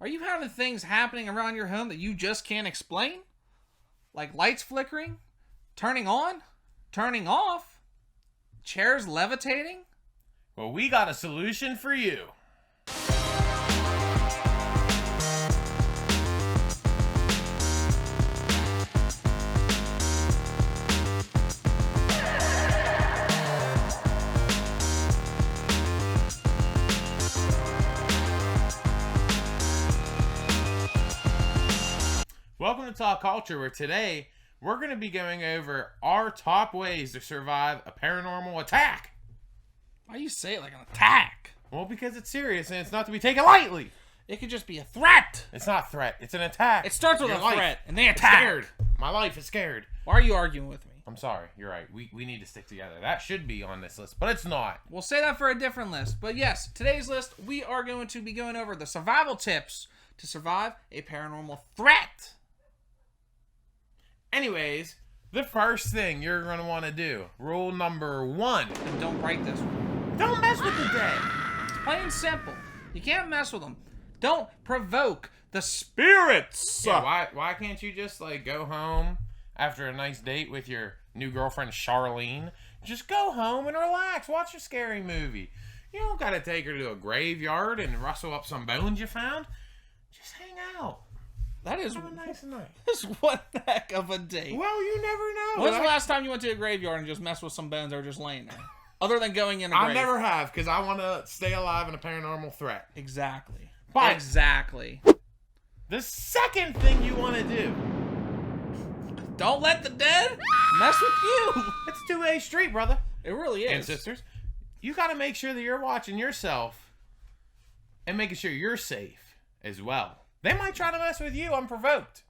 Are you having things happening around your home that you just can't explain? Like lights flickering, turning on, turning off, chairs levitating? Well, we got a solution for you. Welcome to Talk Culture, where today we're going to be going over our top ways to survive a paranormal attack. Why do you say it like an attack? Well, because it's serious and it's not to be taken lightly. It could just be a threat. It's not a threat. It's an attack. It starts with Your a life threat, and they is attack. scared. My life is scared. Why are you arguing with me? I'm sorry. You're right. We need to stick together. That should be on this list, but it's not. We'll say that for a different list. But yes, today's list, we are going to be going over the survival tips to survive a paranormal threat. Anyways, the first thing you're going to want to do, rule number 1. And don't break this one. Don't mess with the dead. It's plain and simple. You can't mess with them. Don't provoke the spirits. Yeah, why can't you just like go home after a nice date with your new girlfriend Charlene? Just go home and relax. Watch a scary movie. You don't got to take her to a graveyard and rustle up some bones you found. Just hang out. That is Have a nice night. That's one heck of a date. Well, you never know. When's the last time you went to a graveyard and just messed with some bones that were just laying there? Other than going in a grave. I never have, because I want to stay alive in a paranormal threat. Exactly. But exactly. The second thing you want to do, don't let the dead mess with you. It's a two-way street, brother. It really is. And sisters, you got to make sure that you're watching yourself and making sure you're safe as well. They might try to mess with you unprovoked.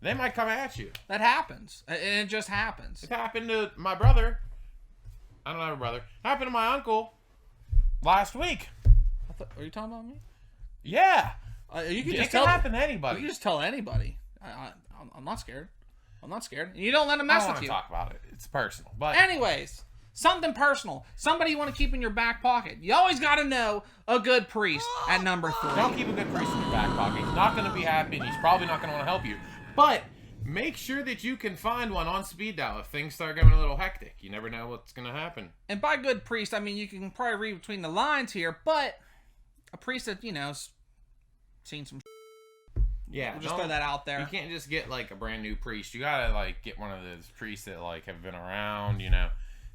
They might come at you. That happens. And it just happens. It happened to my brother. I don't have a brother. It happened to my uncle last week. Are you talking about me? Yeah. You can it just can tell happen to anybody. You can just tell anybody. I'm not scared. I'm not scared. You don't let them mess with you. I don't want to talk about it. It's personal. But anyways, something personal. Somebody you want to keep in your back pocket. You always got to know a good priest at number 3. Don't keep a good priest in your back pocket. He's not going to be happy, and he's probably not going to want to help you. But make sure that you can find one on speed dial if things start going a little hectic. You never know what's going to happen. And by good priest, I mean you can probably read between the lines here, but a priest that, seen some yeah, we'll just throw that out there. You can't just get like a brand new priest. You gotta like get one of those priests that like have been around,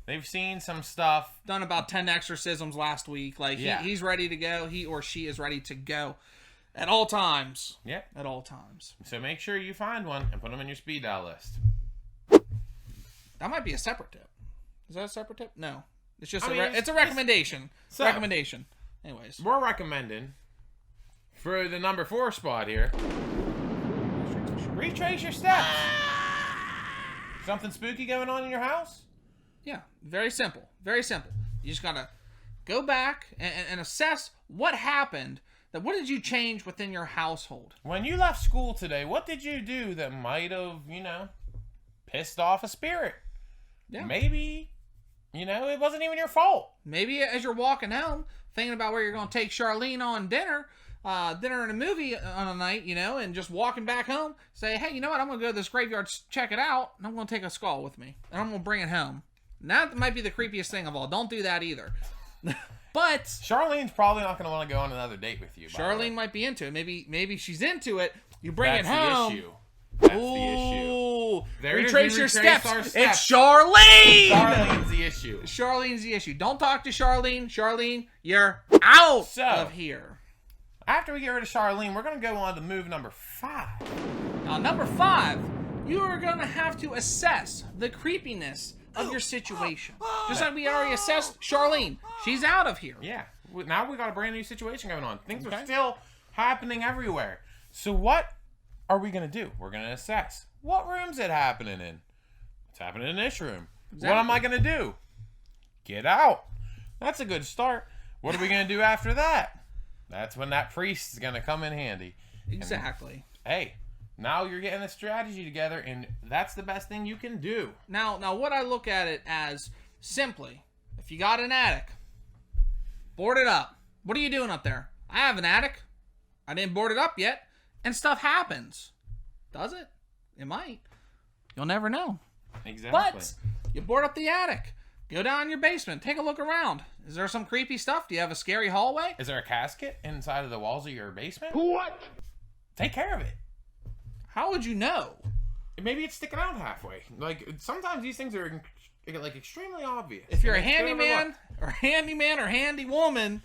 They've seen some stuff. Done about 10 exorcisms last week. Like he's ready to go. He or she is ready to go at all times. Yeah. At all times. So make sure you find one and put them in your speed dial list. That might be a separate tip. Is that a separate tip? No. It's just it's a recommendation. So, recommendation. Anyways. We're recommending for the number 4 spot here. Retrace your steps. Something spooky going on in your house? Yeah, very simple. Very simple. You just gotta go back and assess what happened. What did you change within your household? When you left school today, what did you do that might have, pissed off a spirit? Yeah. Maybe, it wasn't even your fault. Maybe as you're walking home, thinking about where you're going to take Charlene on dinner and a movie on a night, and just walking back home, say, hey, you know what? I'm going to go to this graveyard, check it out, and I'm going to take a skull with me, and I'm going to bring it home. Now, that might be the creepiest thing of all. Don't do that either. But Charlene's probably not going to want to go on another date with you. Charlene might be into it. Maybe she's into it. You bring it home. That's the issue. That's the issue. Retrace your steps. It's Charlene! Charlene's the issue. Charlene's the issue. Don't talk to Charlene. Charlene, you're out of here. After we get rid of Charlene, we're going to go on to move number 5. Now, number 5, you are going to have to assess the creepiness of your situation. Just like we already assessed Charlene. She's out of here. Yeah. Now we got a brand new situation going on. Things are still happening everywhere. So what are we going to do? We're going to assess. What room's it happening in? It's happening in this room. Exactly. What am I going to do? Get out. That's a good start. What are we going to do after that? That's when that priest is going to come in handy. Exactly. And, hey, now you're getting a strategy together, and that's the best thing you can do. Now what I look at it as, simply, if you got an attic, board it up. What are you doing up there? I have an attic. I didn't board it up yet, and stuff happens. Does it? It might. You'll never know. Exactly. But you board up the attic. Go down in your basement. Take a look around. Is there some creepy stuff? Do you have a scary hallway? Is there a casket inside of the walls of your basement? What? Take care of it. How would you know? Maybe it's sticking out halfway. Like, sometimes these things are like extremely obvious. If you're a handyman or handy woman,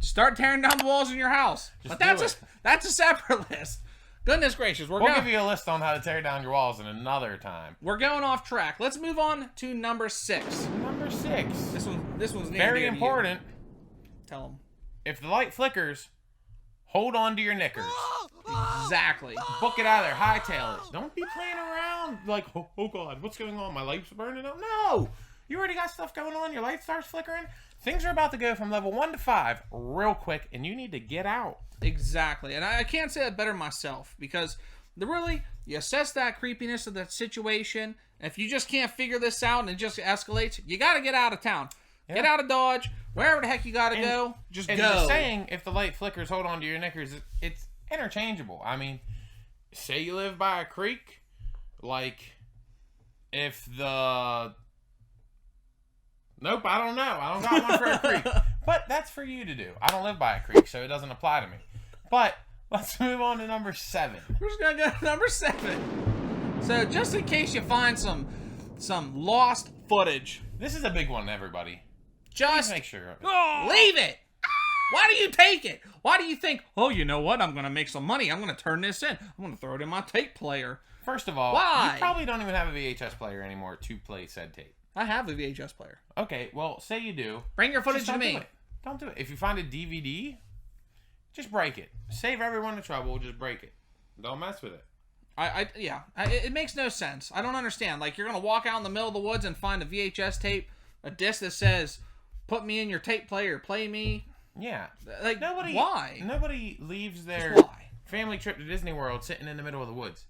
start tearing down the walls in your house. But that's a separate list. Goodness gracious, we'll give you a list on how to tear down your walls in another time. We're going off track. Let's move on to number 6. Number 6. This one's very important. Tell them. If the light flickers, hold on to your knickers. Exactly. Book it out of there. Hightail it. Don't be playing around like, oh God, what's going on? My light's burning up. No! You already got stuff going on. Your light starts flickering. Things are about to go from level 1 to 5 real quick, and you need to get out. Exactly. And I can't say that better myself, because you assess that creepiness of that situation. And if you just can't figure this out and it just escalates, you got to get out of town. Yeah. Get out of Dodge. Wherever the heck you got to go, just go. And the saying, if the light flickers, hold on to your knickers, it's interchangeable. I mean, say you live by a creek, like, if the... Nope, I don't know. I don't got one for a creek. But that's for you to do. I don't live by a creek, so it doesn't apply to me. But let's move on to number 7. We're just going to go to number 7. So just in case you find some lost footage. This is a big one, everybody. Just make sure. Leave it. Why do you take it? Why do you think, oh, you know what? I'm going to make some money. I'm going to turn this in. I'm going to throw it in my tape player. First of all, why? You probably don't even have a VHS player anymore to play said tape. I have a VHS player. Okay, well, say you do. Bring your footage to me. Don't do it. If you find a DVD, just break it. Save everyone the trouble. Just break it. Don't mess with it. It makes no sense. I don't understand. Like, you're going to walk out in the middle of the woods and find a VHS tape, a disc that says, put me in your tape player, play me. Yeah. Like, why? Nobody leaves their family trip to Disney World sitting in the middle of the woods.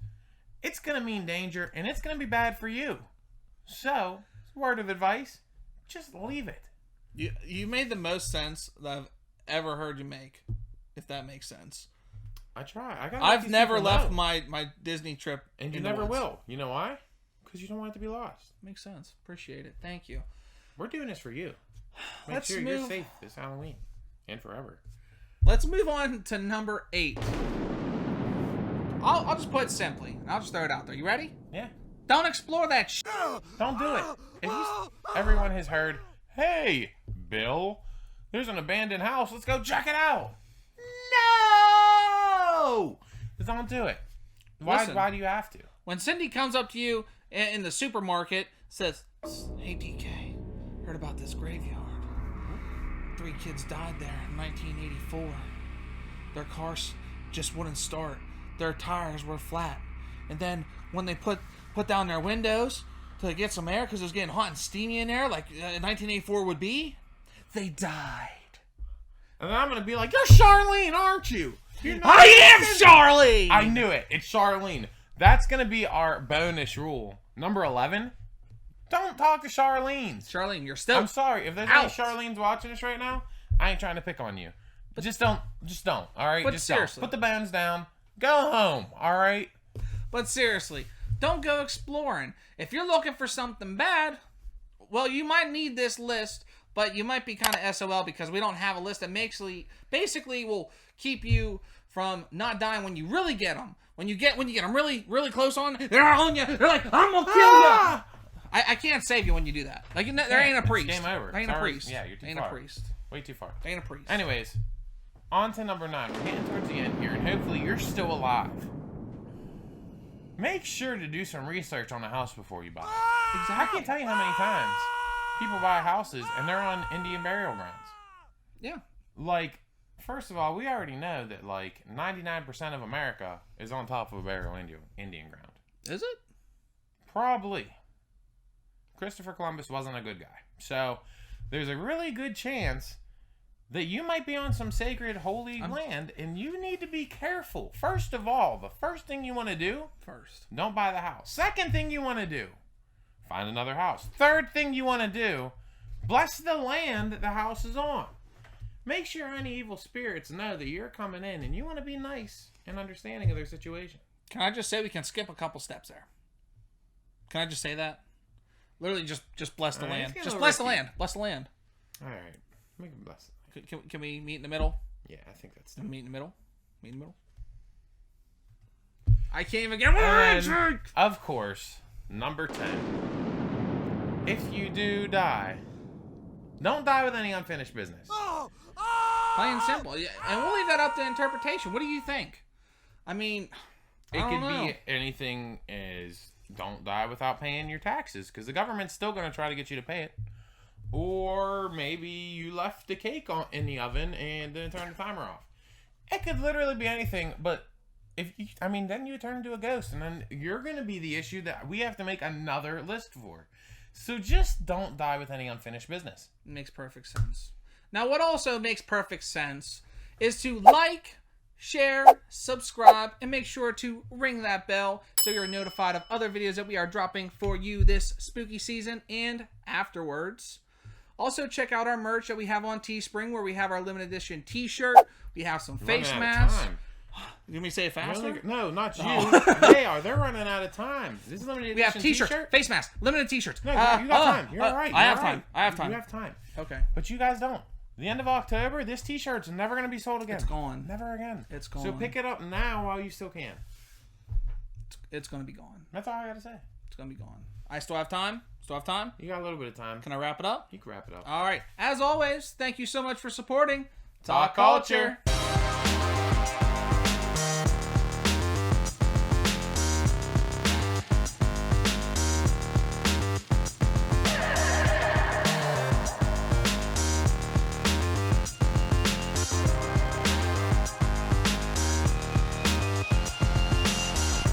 It's going to mean danger, and it's going to be bad for you. So, word of advice, just leave it. You made the most sense that I've ever heard you make, if that makes sense. I try. I've never left my Disney trip. And you never will. You know why? Because you don't want it to be lost. Makes sense. Appreciate it. Thank you. We're doing this for you. Make sure you're safe this Halloween. And forever. Let's move on to number 8. I'll just put it simply. I'll just throw it out there. You ready? Yeah. Don't explore that shit. Don't do it. Everyone has heard, hey, Bill, there's an abandoned house. Let's go check it out. No! Don't do it. Why do you have to? When Cindy comes up to you in the supermarket, says, hey, DK, heard about this graveyard. 3 kids died there in 1984. Their cars just wouldn't start. Their tires were flat. And then when they put down their windows to get some air because it was getting hot and steamy in there like 1984 would be, they died. And then I'm going to be like, you're Charlene, aren't you? I am Charlene! I knew it. It's Charlene. That's going to be our bonus rule. Number 11. Don't talk to Charlene. Charlene, you're still I'm sorry. If there's any Charlene's watching us right now, I ain't trying to pick on you. But just don't. All right? But just seriously. Don't. Put the bones down. Go home. All right? But seriously, don't go exploring. If you're looking for something bad, well, you might need this list, but you might be kind of SOL because we don't have a list that basically will keep you from not dying when you really get them. When you get them really, really close on, they're on you. They're like, I'm gonna kill you. I can't save you when you do that. Like, there ain't a priest. Game over. There ain't a priest. Yeah, you're too ain't far. A priest. Way too far. Ain't a priest. Anyways, on to number 9. We're getting towards the end here, and hopefully you're still alive. Make sure to do some research on the house before you buy it. Exactly. I can't tell you how many times people buy houses and they're on Indian burial grounds. Yeah. Like, first of all, we already know that like 99% of America is on top of a burial Indian ground. Is it? Probably. Christopher Columbus wasn't a good guy. So, there's a really good chance that you might be on some sacred, holy land, and you need to be careful. First of all, the first thing you want to do, don't buy the house. Second thing you want to do, find another house. Third thing you want to do, bless the land that the house is on. Make sure any evil spirits know that you're coming in and you want to be nice and understanding of their situation. Can I just say we can skip a couple steps there? Can I just say that? Literally, just bless the land. Just bless the land. Bless the land. All right, we can bless it. Can we meet in the middle? Yeah, I think that's. Meet in the middle. Meet in the middle. I can't even get one. Of course, number 10. If you do die, don't die with any unfinished business. Plain and simple. Yeah, and we'll leave that up to interpretation. What do you think? I mean, it could be anything as don't die without paying your taxes, because the government's still going to try to get you to pay it. Or maybe you left the cake in the oven and didn't turn the timer off. It could literally be anything, but then you turn into a ghost, and then you're going to be the issue that we have to make another list for. So just don't die with any unfinished business. It makes perfect sense. Now, what also makes perfect sense is to like, share, subscribe, and make sure to ring that bell so you're notified of other videos that we are dropping for you this spooky season and afterwards. Also, check out our merch that we have on Teespring, where we have our limited edition t-shirt. We have some face masks. You want me to say it faster? No, not you. Oh. They are. They're running out of time. This is limited edition. We have t-shirts, face masks, limited t-shirts. No, you got time. You're all right. I have time. I have time. You have time. Okay. But you guys don't. The end of October, this t-shirt's never going to be sold again. It's gone. Never again. It's gone. So pick it up now while you still can. It's going to be gone. That's all I got to say. It's going to be gone. I still have time. Still have time? You got a little bit of time. Can I wrap it up? You can wrap it up. All right. As always, thank you so much for supporting Talk Culture.